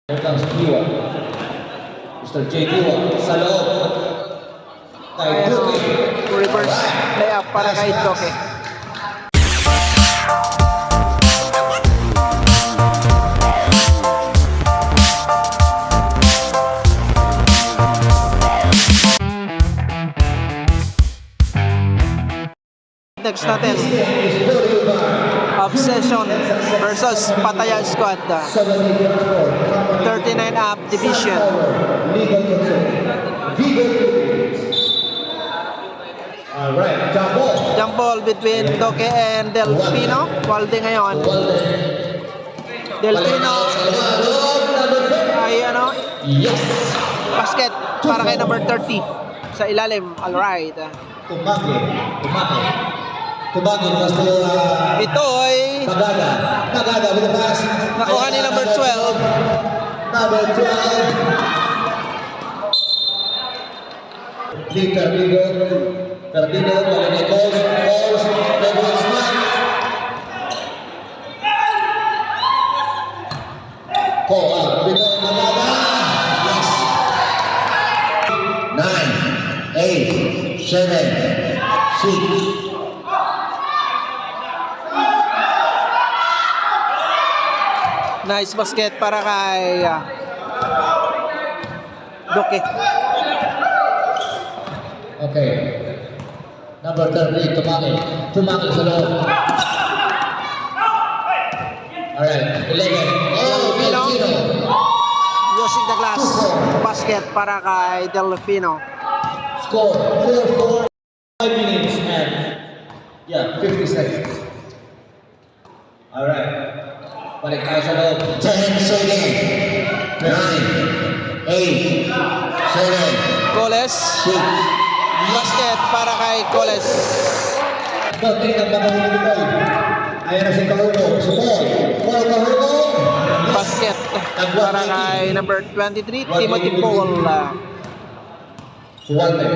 Here comes Kiwa. Mr. J. Kiwa sa loob. Kay Duque. Reverse layup para kay Duque. Next natin, Obsession versus Pattaya Squad, 39 up division. Alright, jump ball. Jump ball between Duque and Delfino. Walde ngayon. Delfino ay Yes. basket para kay number 30 sa ilalim. Alright. Tumagi gusto Ito ay Tagada with the pass. nakuha ni number 12. Number 12. Perdido, kali ni Coles, double smack. Perdido, Tagada. Yes. 9, 8, 7, 6. Nice basket para kay Duque. Okay. Number 30, Tumaki sa loob. Alright, 11. Oh, Delfino. Using the glass. Basket para kay Delfino. Score, 4-4. 5 minutes and 50 seconds. Alright. Balik tayo sa loob. 10 seconds. 9, 8, 7, Coles. 6. Basket para kay Coles. Konti ng pagkakuli nito. Ayan na si Kahugo. Sumol. Kahugo. Basket para kay number 23, Timothy Paul. Walde.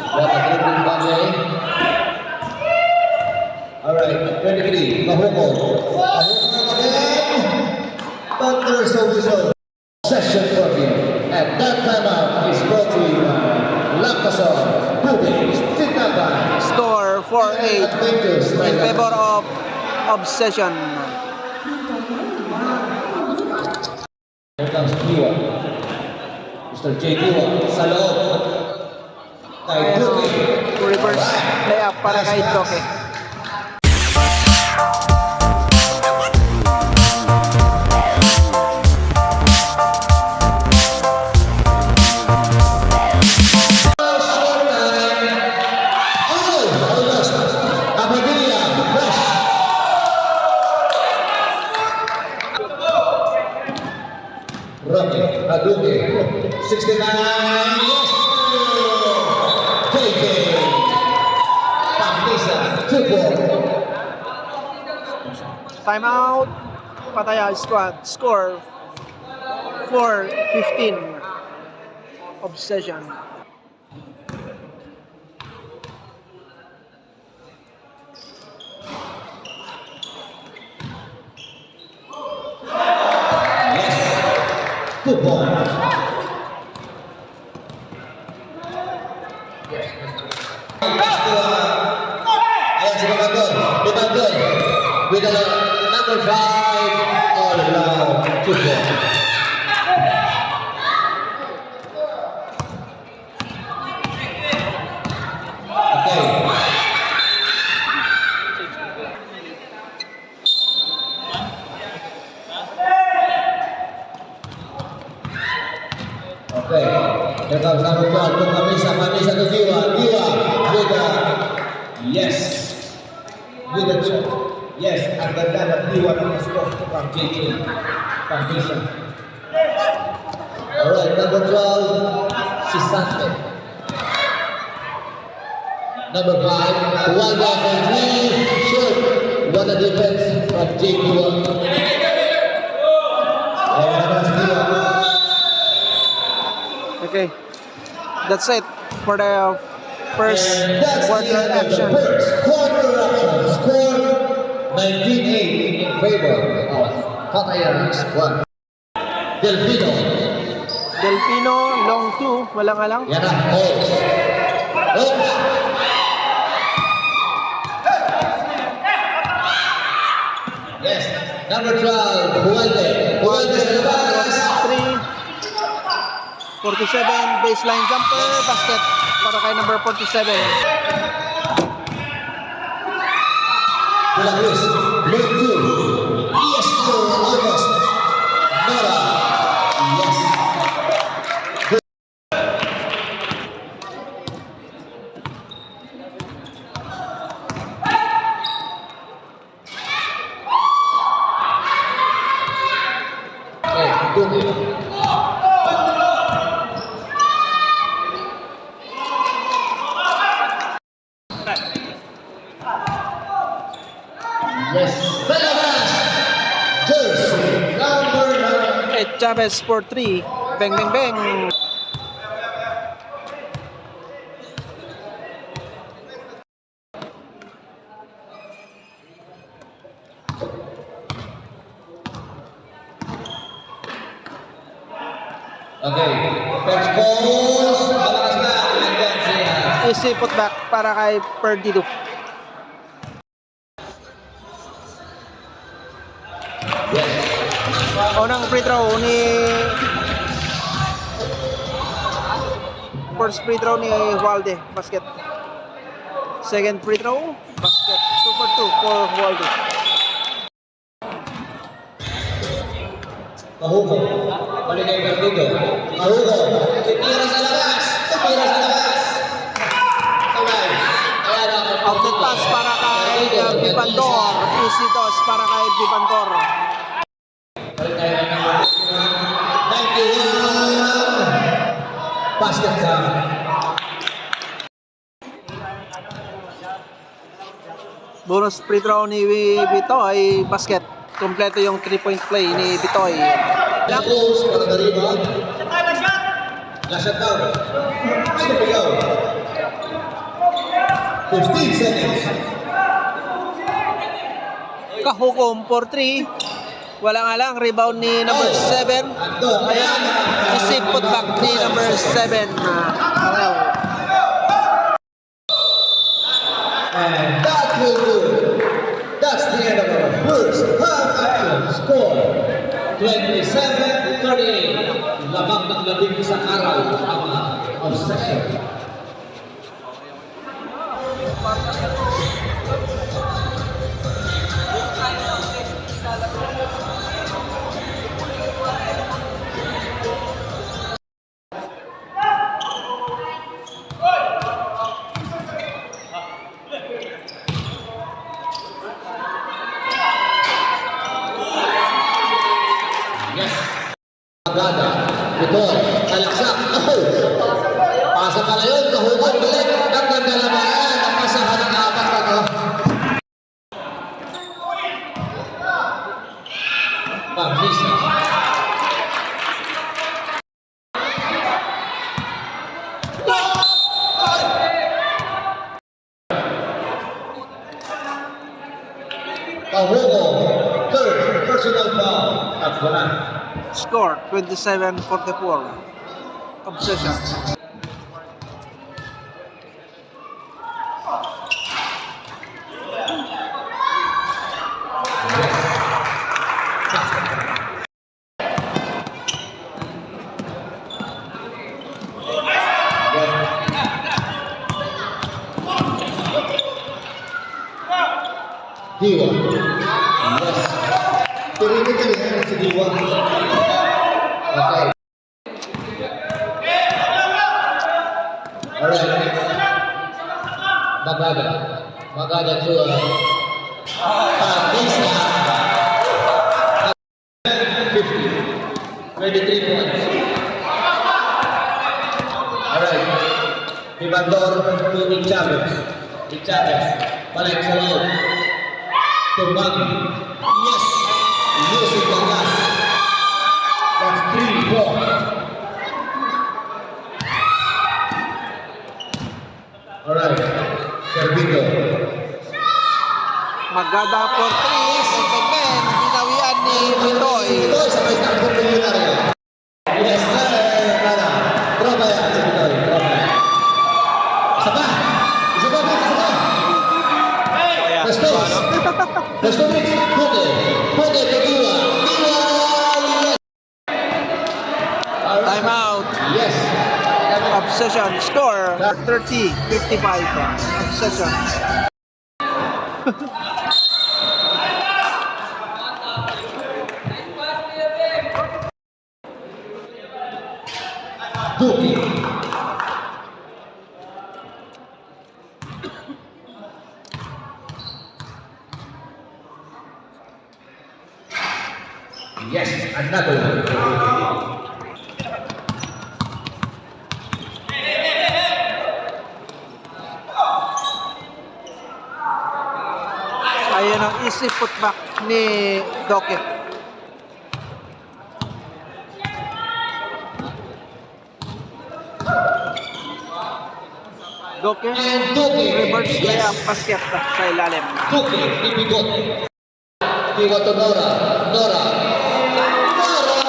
What a dribbling Walde. Alright, 23. Kahugo. Again. But there's a whistle. Session for you. And that timeout is brought to you by Lacazon, Bubis, Tinaba. Score 4-8 in favor of Obsession. Here comes Kiwa. Mr. J. Kiwa sa loob. Kay Duque. Reverse layup para kay Duque. Duque, 69, yes! KK, Pamisa, 2-4. Timeout. Pattaya Squad. Score 4-15. Obsession. Good ball. Ayan si Babagod. With the number 5 all around. Good ball. Okay. Okay, here comes number 12, Pamisa to Kiwa, with a, yes, with a shot, yes, ang ganda ng Kiwa ng score from JK, Pamisa. Alright, number 12, si Sante. Number 5, Walde for 3, shoot, what a defense from JK. Okay. That's it for the first quarter action. First quarter action. Score 19-8 in favor of Patayas, 1. Delfino. Delfino, long 2. Walang alang. Yan na, Holmes. Holmes. Yes, number 12, Hualde. Hualde sa labas. 3. 47, baseline jumper, basket para kay number 47. De La Cruz, Luke 2. Yes, to August. Nora. Yes. Okay, good. Yes, Belabas. Jersey number 9. Chavez for 3. Bang, bang, bang. Okay, first balls. Malakas na. Andyan siya. Easy putback para kay Perdido. Yes. Unang free throw ni first free throw ni Hualde, basket. Second free throw, basket. 2 for 2 for Hualde. Kahugo. Balik kay Perdido. Kahugo. Titira sa labas. Titira sa labas. Sabay. Kaya na ako. Outlet pass para kay Bibandor. Easy toss para kay Bibandor. Balik tayo ng number 91. Basket sa Bonus free throw ni Bitoy, basket. Kompleto yung 3-point play ni Bitoy. Close para the rebound. Last shot down. Sino pigaw? 15 seconds. Kahukom for 3. Walang alang, rebound ni number 7. Ayan, isip putback ni number 7. And that will do it. That's the end of our first half action. Score 27-38. Lamang ng labing isang araw ang obsession. Yes. Agada. Ito. Alaksak. Oh. Pasa pala yun. Kahugod. Balik. Ang ganda naman. Ang pasahan ng apat na to. Pag-visa. Kahugo. Third personal foul. At wala. Score 27-44. Obsession. Diwa. Yes. Tirinig ka rin si Diwa. Okay. Alright. Magada. Magada to Pisa. 50. 23 points. Alright. Bibandor to Nick Chavez. Nick Chavez. Balik sa loob. Tumbang. Yes. Using the last. That's 3-4. Alright. Servido. Magada for 3. Second man. Binawian ni Bito. 30, 55. Obsession. Duki. Yes, another one. Ayan ang easy putback ni Doke. Doke, And Duki. reverse Yes. kaya basket sa ilalim. Duki, ibigot. Ibigot to Nora. Nora. Nora!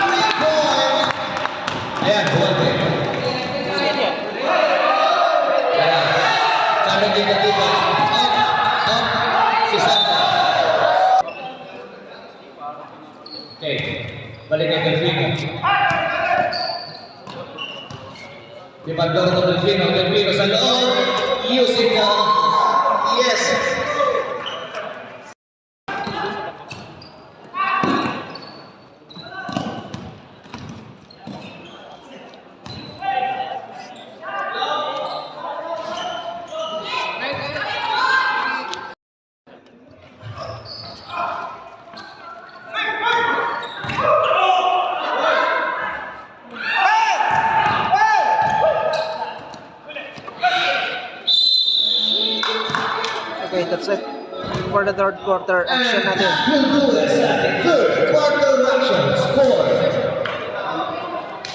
3 points! Ayan, buwante. Ayan. Sabi din na dito. Up. Si Santa. Okay. Balik kay Delfino. Ipagdoro to Delfino. Delfino sa loob. Using the... Yes. Okay, that's it for the third quarter action natin. Third quarter action score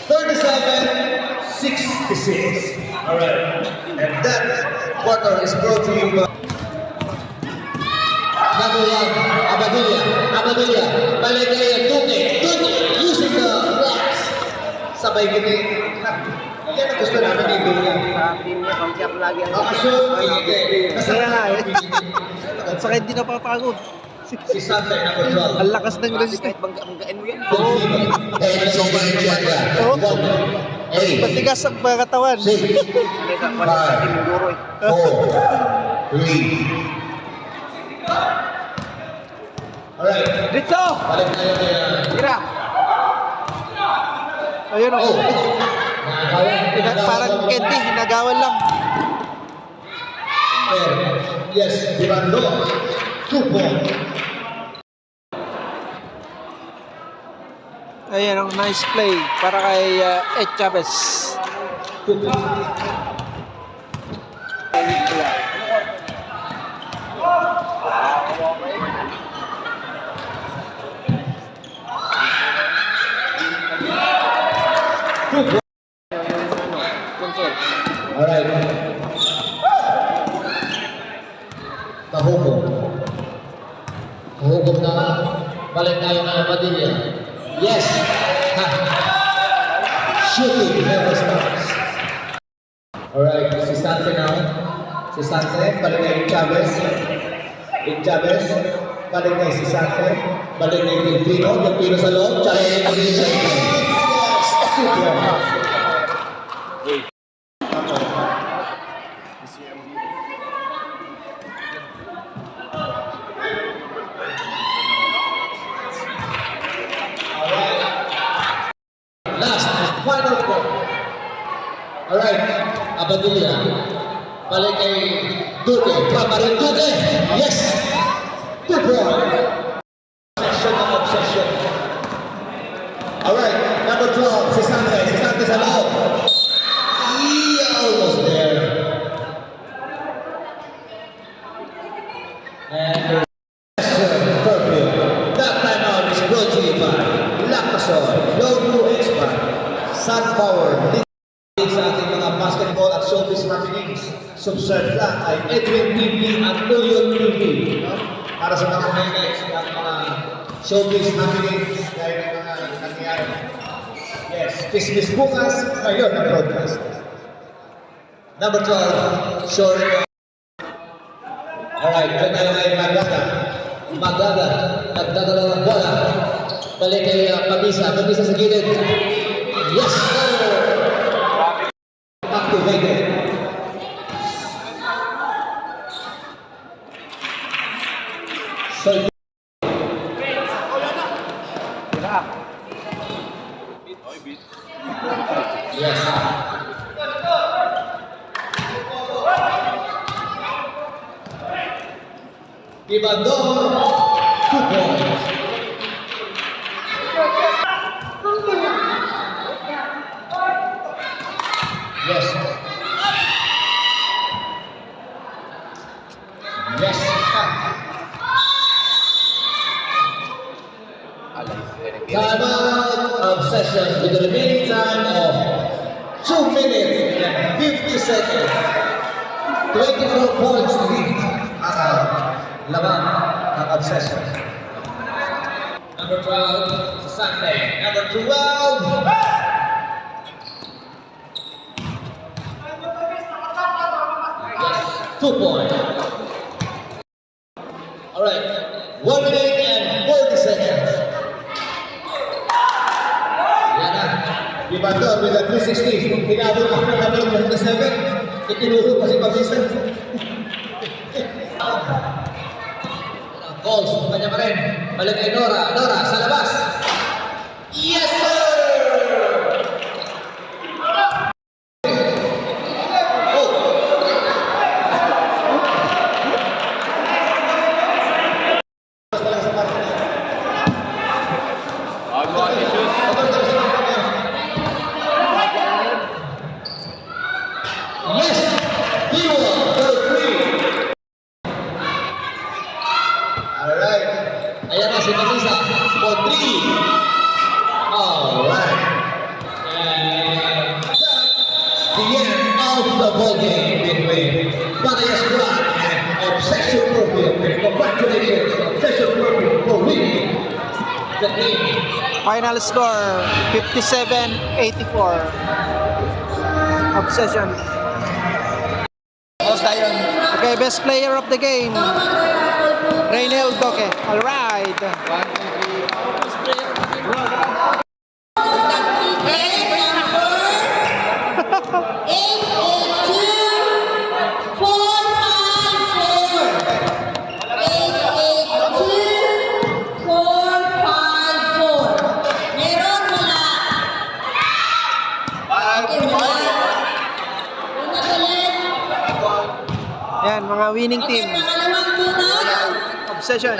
37-66. Alright. And that quarter is brought to you by number 1, Abadilla. Abadilla. Balik kay Duque. Duque using the blocks. Sabay gini. Yan ang gusto namin ni Duque. Sa team niya, pang-cap lagi ang Makashoot, pinigay. Kaya nga eh. At saka hindi napapagod. Si Santa number 12. Ang lakas ng resist. Banggain mo yan. And sobrang Chanda. Oh. 1, 8, Matigas ang mga katawan. 6, Sanay ka pa sa team ng guro eh. 4, 3. Alright. Dito! Balik tayo kay... Tira! Ayun o. Oh. Parang candy, hinagawan lang. Yes, Durando. 2 points. Ayan ang nice play para kay Ed Chavez. 2 points. Alright. Kahukom. Kahukom na. Balik tayo ng Padilla. Yes. Ha. Shooting. Never stops. Alright. Si Sante now. Si Sante. Balik kay Chavez. Chavez. Balik kay si Sante. Balik kay Delfino. Delfino sa loob. Challenge kay Delfino. Yes. Super. Last, final four. Alright, Abadilla. Balik kay Duque. Tama rin Duque. Yes! 2 points. Obsession ng obsession. Alright, number 12, si Sante. Si Sante sa loob. Almost there. And perfect. That time out is brought to you by Lactazol, Low Blue Expert, Sun Power, sa ating mga basketball at showbiz happenings. Subscribe lang kay Edwin TV at Luyon TV. No? Para sa mga highlights ng mga showbiz happenings dahil ng mga nangyayari. Yes, Kismis bukas, ngayon ang broadcast. Number 12, short. Alright, ito tayo kay Magdada. Magdada, nagdadala ng bola. Balik kay Pabisa, Pabisa sa gilid. Yes, sir! Yes. Ibador, 2 points. Yes. Yes. Time out of session with the remaining time of 2 minutes and 50 seconds. 24 points lead ang laban ng obsession. Number 12, Sunday. Number 12. 2 points. All right, 1 minute and 40 seconds. Yan na. Ibandor with a 360. Kung hinabol ako ng number 27, itinuro pa si Pabisa. Calls, kanya pa rin. Balik kay Nora. Nora, sa labas. Yes, sir! Yes! Diwa, for 3. Alright. Ayan na si Pabisa for 3. Alright. And that's the end of the ball game between Panaya Squad and Obsession Trophy. Congratulations, Obsession Trophy, for winning the game. Final score 57-84. Obsession. Okay, best player of the game. Reynel Doke. All right. Yan, mga winning team. Obsession.